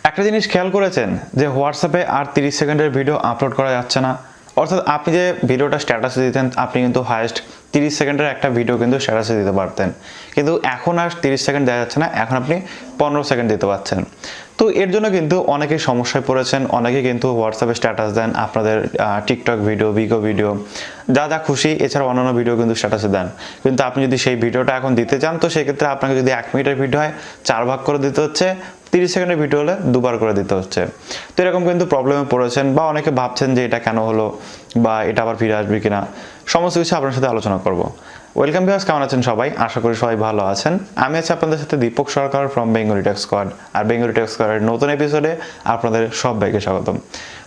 একটা জিনিস খেয়াল করেছেন যে হোয়াটসঅ্যাপে আর 30 সেকেন্ডের ভিডিও আপলোড করা যাচ্ছে না। অর্থাৎ আপনি যে ভিডিওটা স্ট্যাটাসে দিতেন আপনি কিন্তু হাইয়েস্ট 30 সেকেন্ডের একটা ভিডিও কিন্তু স্ট্যাটাসে দিতে পারতেন, কিন্তু এখন আর 30 সেকেন্ড দেওয়া যাচ্ছে না, এখন আপনি 15 সেকেন্ড দিতে পারছেন। তো এর জন্য কিন্তু অনেকেই সমস্যায় পড়েছেন, অনেকে কিন্তু হোয়াটসঅ্যাপে স্ট্যাটাস দেন আপনাদের টিকটক ভিডিও, বিগো ভিডিও, যা যা খুশি, এছাড়া অন্যান্য ভিডিও কিন্তু স্ট্যাটাসে দেন। কিন্তু আপনি যদি সেই ভিডিওটা এখন দিতে চান তো সেক্ষেত্রে আপনাকে যদি 1 মিনিটের ভিডিও হয় 4 ভাগ করে দিতে হচ্ছে, 30 সেকেন্ডের ভিডিও হলে 2 বার করে দিতে হচ্ছে। তো এরকম কিন্তু প্রবলেমে পড়েছেন বা অনেকে ভাবছেন যে এটা কেন হলো বা এটা আবার ফিরে আসবে কিনা, সমস্ত কিছু আপনার সাথে আলোচনা করব। ওয়েলকাম ভিউয়ার্স, কেমন আছেন সবাই? আশা করি সবাই ভালো আছেন। আমি আছি আপনাদের সাথে দীপক সরকার ফ্রম বেঙ্গলি টেক্সকোয়াড। আর বেঙ্গলি টেক্সকোয়াডের নতুন এপিসোডে আপনাদের সবাইকে স্বাগতম।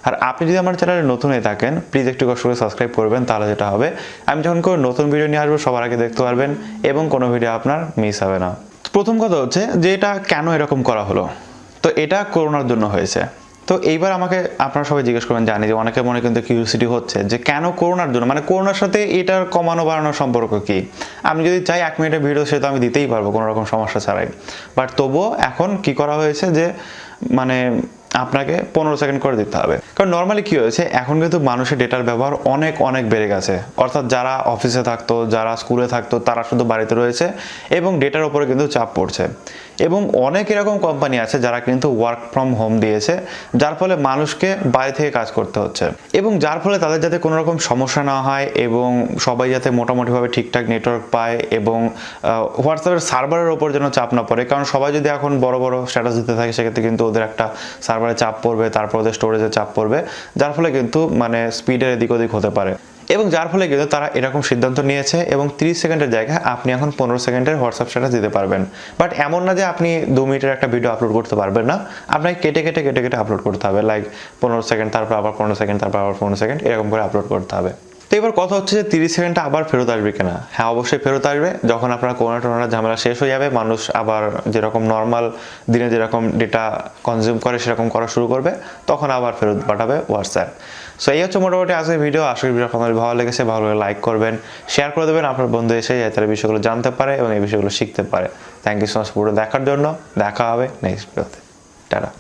আর আপনি যদি আমার চ্যানেলে নতুন হয়ে থাকেন প্লিজ একটু কষ্ট করে সাবস্ক্রাইব করবেন, তাহলে যেটা হবে আমি যখন কোনো নতুন ভিডিও নিয়ে আসবো সবার আগে দেখতে পারবেন এবং কোনো ভিডিও আপনার মিস হবে না। প্রথম কথা হচ্ছে যে এটা কেন এরকম করা হলো। তো এটা করোনার জন্য হয়েছে। তো এইবার আমাকে আপনারা সবাই জিজ্ঞেস করবেন, জানি যে অনেকের মনে কিন্তু কিউরিওসিটি হচ্ছে যে কেন করোনার জন্য, মানে করোনার সাথে এটার কমানো বাড়ানোর সম্পর্ক কি। আমি যদি চাই 1 মিনিটের ভিডিও সে তো আমি দিতেই পারবো কোনো রকম সমস্যা ছাড়াই, বাট তবুও এখন কি করা হয়েছে যে মানে আপনাকে 15 সেকেন্ড করে দিতে হবে। কারণ নর্মালি কি হয়েছে, এখন কিন্তু মানুষের ডেটার ব্যবহার অনেক অনেক বেড়ে গেছে। অর্থাৎ যারা অফিসে থাকতো, যারা স্কুলে থাকতো, তারা শুধু বাড়িতে রয়েছে এবং ডেটার উপরে কিন্তু চাপ পড়ছে। এবং অনেক এরকম কোম্পানি আছে যারা কিন্তু ওয়ার্ক ফ্রম হোম দিয়েছে, যার ফলে মানুষকে বাইরে থেকে কাজ করতে হচ্ছে এবং যার ফলে তাদের যাতে কোনো রকম সমস্যা না হয় এবং সবাই যাতে মোটামুটিভাবে ঠিকঠাক নেটওয়ার্ক পায় এবং হোয়াটসঅ্যাপের সার্ভারের ওপর যেন চাপ না পড়ে। কারণ সবাই যদি এখন বড় বড় স্ট্যাটাস দিতে থাকে সেক্ষেত্রে কিন্তু ওদের একটা সার্ভারে চাপ পড়বে, তারপর ওদের স্টোরেজে চাপ পড়বে, যার ফলে কিন্তু মানে স্পিডের এদিক ওদিক হতে পারে। এবং যার ফলে কিন্তু তারা এরকম সিদ্ধান্ত নিয়েছে এবং 30 সেকেন্ডের জায়গায় আপনি এখন 15 সেকেন্ডের হোয়াটসঅ্যাপ স্ট্যাটাস দিতে পারবেন। বাট এমন না যে আপনি 2 মিনিটের একটা ভিডিও আপলোড করতে পারবেন না, আপনাকে কেটে কেটে কেটে কেটে আপলোড করতে হবে। লাইক 15 সেকেন্ড, তারপর আবার 15 সেকেন্ড, তারপর আবার 15 সেকেন্ড, এরকম করে আপলোড করতে হবে। তো এবার কথা হচ্ছে যে 30 সেকেন্ডটা আবার ফেরত আসবে কিনা। হ্যাঁ, অবশ্যই ফেরত আসবে। যখন আপনার করোনা টোনা ঝামেলা শেষ হয়ে যাবে, মানুষ আবার যেরকম নর্মাল দিনে যেরকম ডেটা কনজিউম করে সেরকম করা শুরু করবে, তখন আবার ফেরত পাঠাবে হোয়াটসঅ্যাপ। সো এই হচ্ছে মোটামুটি আজকের ভিডিও। আশা করি ভিডিও আপনাদের ভালো লেগেছে, ভালো লাগে লাইক করবেন, শেয়ার করে দেবেন আপনার বন্ধু এসে যাতে বিষয়গুলো জানতে পারে এবং এই বিষয়গুলো শিখতে পারে। থ্যাংক ইউ সো মাচ পুরো দেখার জন্য। দেখা হবে নেক্সট ভিডিওতে। টাটা।